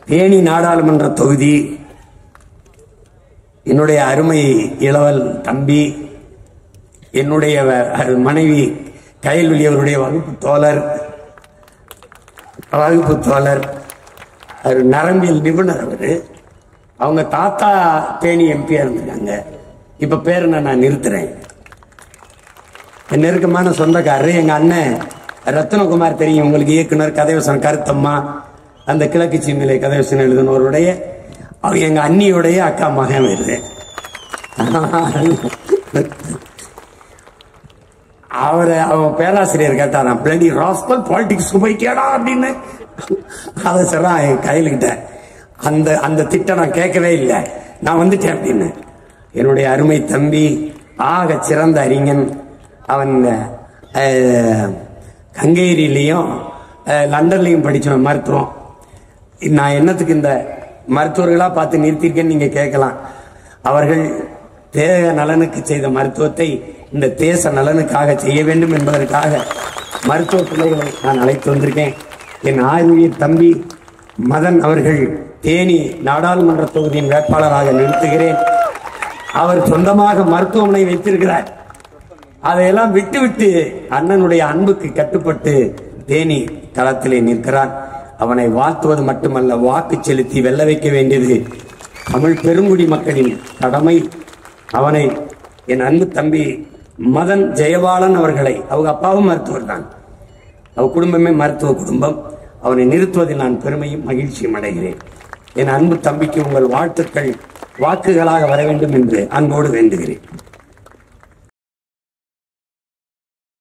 தேனி நாடாளுமன்ற தொகுதி என்னுடைய அருமை இளவல் தம்பி, என்னுடைய மனைவி கயல்விழி அவருடைய வகுப்பு தோழர், நரம்பியல் நிபுணர். அவங்க தாத்தா தேனி எம்பியா இருந்திருக்காங்க. இப்ப பேர் நான் நிறுத்துறேன். என் நெருக்கமான சொந்தக்காரர் எங்க அண்ணன் ரத்னகுமார், தெரியும் உங்களுக்கு, இயக்குனர், கதைவசனம் கருத்தம்மா, அந்த கிழக்கு சீமையிலே கதைவசனம் எழுதினவருடைய எங்க அண்ணியுடைய அக்கா மகன் வருது. அவன் பேராசிரியர் கேட்டாராம், பிளடி ராஸ்கல் பாலிடிக்ஸ் போயிட்டேடா அப்படின்னு. அதை சொல்ல என் கையில்கிட்ட அந்த திட்டம் நான் கேட்கவே இல்லை, நான் வந்துட்டேன் அப்படின்னு. என்னுடைய அருமை தம்பி, ஆக சிறந்த அறிஞன். அவன் ஹங்கேரியிலையும் லண்டன்லையும் படிச்சவன் மருத்துவம். நான் என்னத்துக்கு இந்த மருத்துவர்களா பார்த்து நிறுத்திருக்கேன்னு நீங்க கேட்கலாம். அவர்கள் தேக நலனுக்கு செய்த மருத்துவத்தை இந்த தேச நலனுக்காக செய்ய வேண்டும் என்பதற்காக மருத்துவ பிள்ளைகளை நான் அழைத்து வந்திருக்கேன். என் ஆயுயிர் தம்பி மதன் அவர்கள் தேனி நாடாளுமன்ற தொகுதியின் வேட்பாளராக நிறுத்துகிறேன். அவர் சொந்தமாக மருத்துவமனை வைத்திருக்கிறார். அதையெல்லாம் விட்டுவிட்டு அண்ணனுடைய அன்புக்கு கட்டுப்பட்டு தேனி களத்திலே நிற்கிறார். அவனை வாழ்த்துவது மட்டுமல்ல, வாக்கு செலுத்தி வெல்ல வைக்க வேண்டியது தமிழ் பெருங்குடி மக்களின் கடமை. அவனை என் அன்பு தம்பி மதன் ஜெயபாலன் அவர்களை, அவங்க அப்பாவும் மருத்துவர் தான், அவ குடும்பமே மருத்துவ குடும்பம், அவனை நிறுத்துவதில் நான் பெருமையும் மகிழ்ச்சியும் அடைகிறேன். என் அன்பு தம்பிக்கு உங்கள் வாழ்த்துக்கள் வாக்குகளாக வர வேண்டும் என்று அன்போடு வேண்டுகிறேன்.